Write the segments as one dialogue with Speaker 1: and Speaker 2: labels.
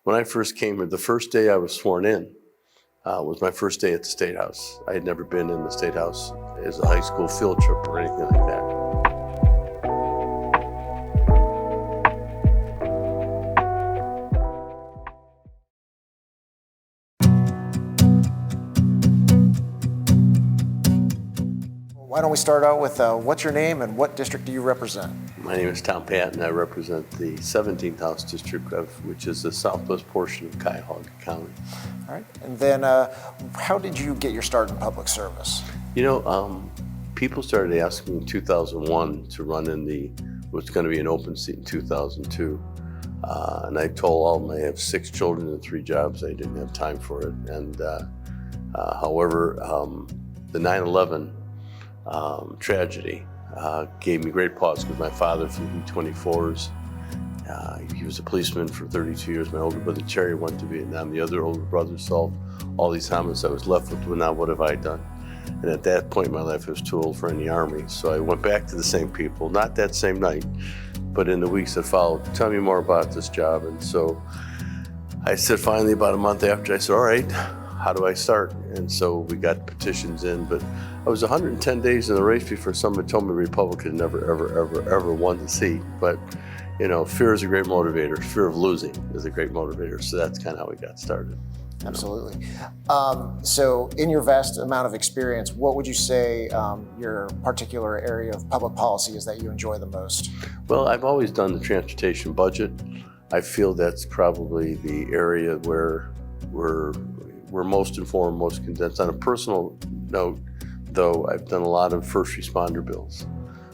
Speaker 1: When I first came here, the first day I was sworn in was my first day at the State House. I had never been in the State House as a high school field trip or anything like that.
Speaker 2: Why don't we start out with what's your name and what district do you represent?
Speaker 1: My name is Tom Patton. I represent the 17th House District, which is the southwest portion of Cuyahoga County.
Speaker 2: All right. And then how did you get your start in public service?
Speaker 1: You know, people started asking me in 2001 to run in what's going to be an open seat in 2002. And I told all of them I have 6 children and 3 jobs. I didn't have time for it. And however, the 9/11 tragedy gave me great pause because my father flew B-24s. He was a policeman for 32 years. My older brother Terry went to Vietnam. The other older brother solved all these homicides. I was left with, well, now what have I done? And at that point in my life, I was too old for any Army. So I went back to the same people, not that same night, but in the weeks that followed. Tell me more about this job. And so I said, finally, about a month after, I said, all right, how do I start? And so we got petitions in, but I was 110 days in the race before somebody told me Republican never, ever won the seat. But, you know, fear is a great motivator. Fear of losing is a great motivator. So that's kind of how we got started.
Speaker 2: Absolutely. So in your vast amount of experience, what would you say your particular area of public policy is that you enjoy the most?
Speaker 1: Well, I've always done the transportation budget. I feel that's probably the area where we're most informed, most condensed. On a personal note, though, I've done a lot of first responder bills.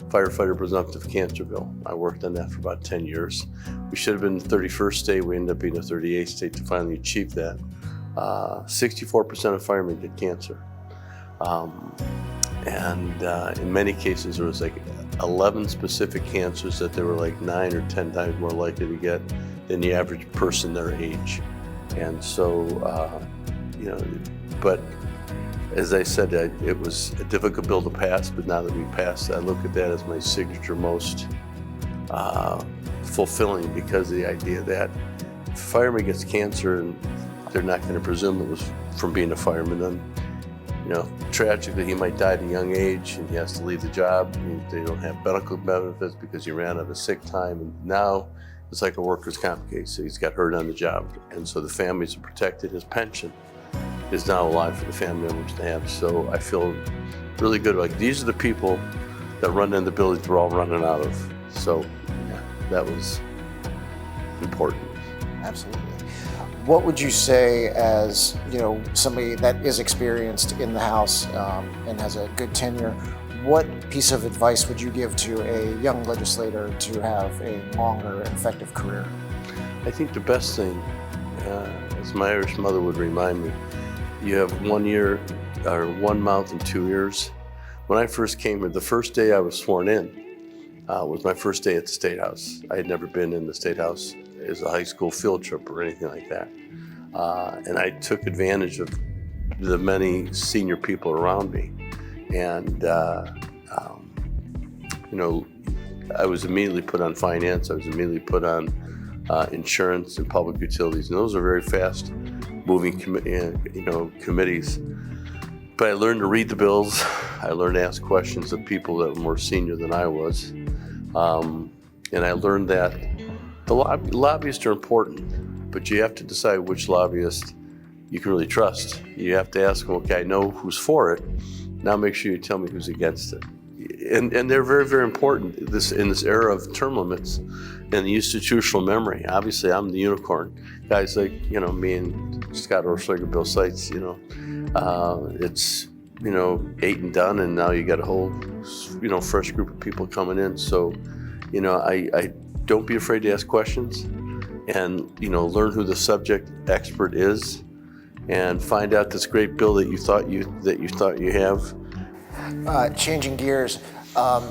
Speaker 1: Firefighter presumptive cancer bill. I worked on that for about 10 years. We should have been the 31st state. We ended up being the 38th state to finally achieve that. 64% of firemen get cancer. In many cases, there was like 11 specific cancers that they were like 9 or 10 times more likely to get than the average person their age. And so, you know, but as I said, it was a difficult bill to pass, but now that we passed, I look at that as my signature most fulfilling, because of the idea that if a fireman gets cancer and they're not going to presume it was from being a fireman, then, you know, tragically he might die at a young age and he has to leave the job. They don't have medical benefits because he ran out of sick time, and now it's like a workers' comp case. So he's got hurt on the job, and so the families are protected. His pension is now alive for the family members to have. So I feel really good. Like, these are the people that run in the buildings we're all running out of. So yeah, that was important.
Speaker 2: Absolutely. What would you say, as you know, somebody that is experienced in the House and has a good tenure, what piece of advice would you give to a young legislator to have a longer and effective career?
Speaker 1: I think the best thing, as my Irish mother would remind me, you have 1 ear, or 1 mouth and 2 ears. When I first came here, the first day I was sworn in was my first day at the State House. I had never been in the State House as a high school field trip or anything like that. And I took advantage of the many senior people around me. And, you know, I was immediately put on finance. I was immediately put on insurance and public utilities. And those are very fast moving committees. But I learned to read the bills. I learned to ask questions of people that were more senior than I was. And I learned that the lobbyists are important, but you have to decide which lobbyist you can really trust. You have to ask them, okay, I know who's for it. Now make sure you tell me who's against it. And they're very, very important in this era of term limits and the institutional memory. Obviously, I'm the unicorn. Guys like, you know, me and Scott Orschlager, Bill Seitz, you know, it's, you know, 8 and done, and now you got a whole, you know, fresh group of people coming in. So, you know, I don't be afraid to ask questions, and, you know, learn who the subject expert is, and find out this great bill that you thought you have.
Speaker 2: Changing gears,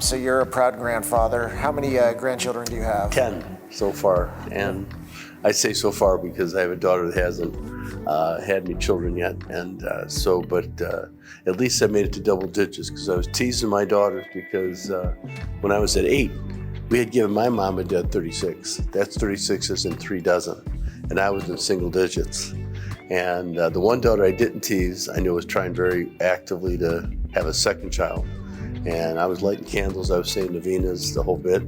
Speaker 2: so you're a proud grandfather. How many grandchildren do you have?
Speaker 1: 10 so far, and I say so far because I have a daughter that hasn't had any children yet, and but at least I made it to double digits, because I was teasing my daughters because when I was at 8, we had given my mom and dad 36. That's 36 in 3 dozen. and I was in single digits. And the one daughter I didn't tease, I knew was trying very actively to have a second child. And I was lighting candles, I was saying novenas, the whole bit.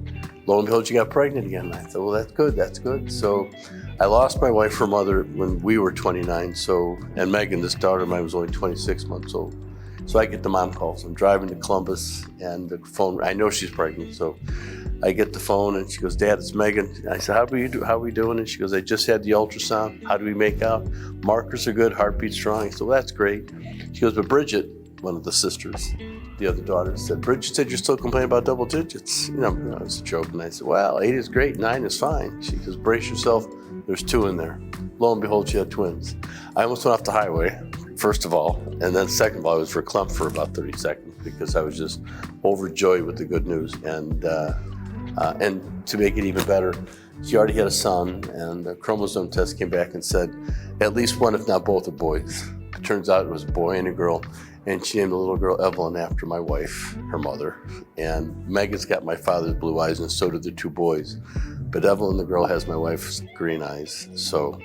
Speaker 1: Lo and behold, she got pregnant again. And I thought, well, that's good. So I lost my wife, her mother, when we were 29. And Megan, this daughter of mine, was only 26 months old. So I get the mom calls. I'm driving to Columbus, and the phone, I know she's pregnant. So I get the phone, and she goes, Dad, it's Megan. And I said, how are we doing? And she goes, I just had the ultrasound. How do we make out? Markers are good, heartbeat strong. I said, well, that's great. She goes, but Bridget, one of the sisters, the other daughter, said, Bridget said you're still complaining about double digits. It was a joke. And I said, well, 8 is great, 9 is fine. She goes, brace yourself, there's 2 in there. Lo and behold, she had twins. I almost went off the highway, first of all, and then second of all, I was verklempt for about 30 seconds because I was just overjoyed with the good news. And to make it even better, she already had a son, and the chromosome test came back and said at least one, if not both, are boys. It turns out it was a boy and a girl, and she named the little girl Evelyn after my wife, her mother. And Megan's got my father's blue eyes, and so did the 2 boys. But Evelyn, the girl, has my wife's green eyes. So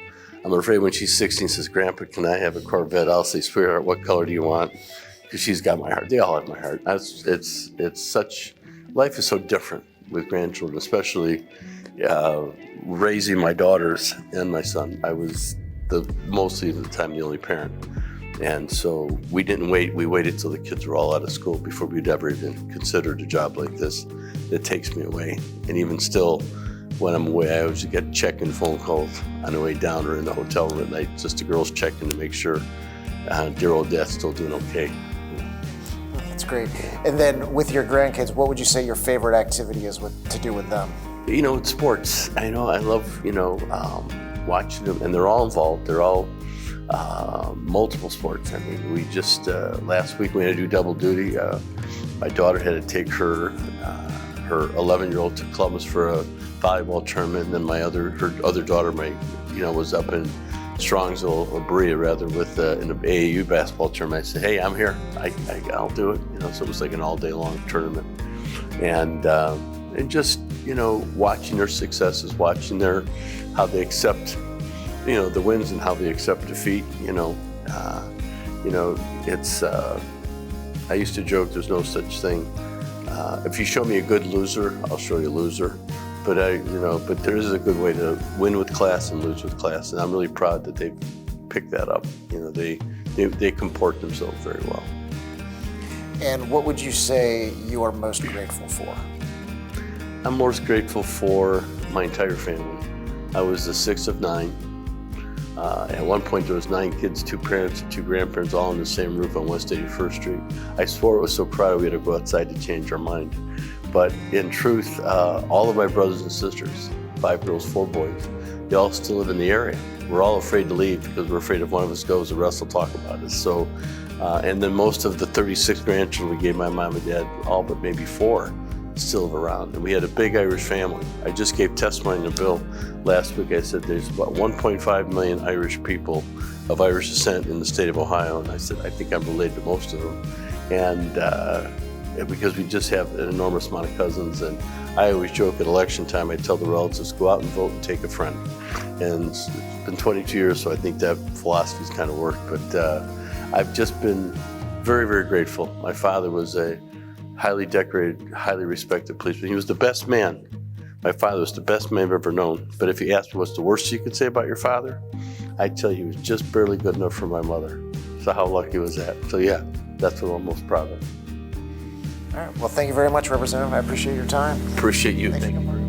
Speaker 1: I'm afraid when she's 16, says, Grandpa, can I have a Corvette? I'll say, sweetheart, what color do you want? Because she's got my heart. They all have my heart. It's such, life is so different with grandchildren, especially raising my daughters and my son. I was mostly at the time the only parent. And so we didn't wait. We waited till the kids were all out of school before we'd ever even considered a job like this. It takes me away. And even still, when I'm away, I always get check-in phone calls on the way down or in the hotel room at night, just the girls checking to make sure dear old dad's still doing okay.
Speaker 2: That's great. And then with your grandkids, what would you say your favorite activity is to do with them?
Speaker 1: It's sports. I love, watching them, and they're all involved. They're all multiple sports. I mean, we just, last week we had to do double duty. My daughter had to take her 11-year-old to Columbus for a volleyball tournament, and then her other daughter, was up in Strongsville, or Berea rather, with in an AAU basketball tournament. I said, hey, I'm here. I'll do it. So it was like an all-day long tournament, and just watching their successes, watching how they accept the wins and how they accept defeat. It's I used to joke there's no such thing. If you show me a good loser, I'll show you a loser. But but there is a good way to win with class and lose with class, and I'm really proud that they've picked that up. They comport themselves very well.
Speaker 2: And what would you say you are most grateful for?
Speaker 1: I'm most grateful for my entire family. I was the 6th of 9. At one point there was 9 kids, 2 parents, and 2 grandparents, all on the same roof on West 81st Street. I swore it was so crowded we had to go outside to change our mind. But in truth, all of my brothers and sisters, 5 girls, 4 boys, they all still live in the area. We're all afraid to leave because we're afraid if one of us goes, the rest will talk about us. So, and then most of the 36 grandchildren we gave my mom and dad, all but maybe 4, still live around. And we had a big Irish family. I just gave testimony in a bill last week. I said there's about 1.5 million Irish people of Irish descent in the state of Ohio. And I said, I think I'm related to most of them. And because we just have an enormous amount of cousins. And I always joke at election time, I tell the relatives, go out and vote and take a friend. And it's been 22 years, so I think that philosophy's kind of worked. But I've just been very, very grateful. My father was a highly decorated, highly respected policeman. He was the best man. My father was the best man I've ever known. But if you asked me what's the worst you could say about your father, I'd tell you he was just barely good enough for my mother. So how lucky was that? So yeah, that's what I'm most proud of.
Speaker 2: All right. Well, thank you very much, Representative. I appreciate your time.
Speaker 1: Appreciate you.
Speaker 2: Thank you.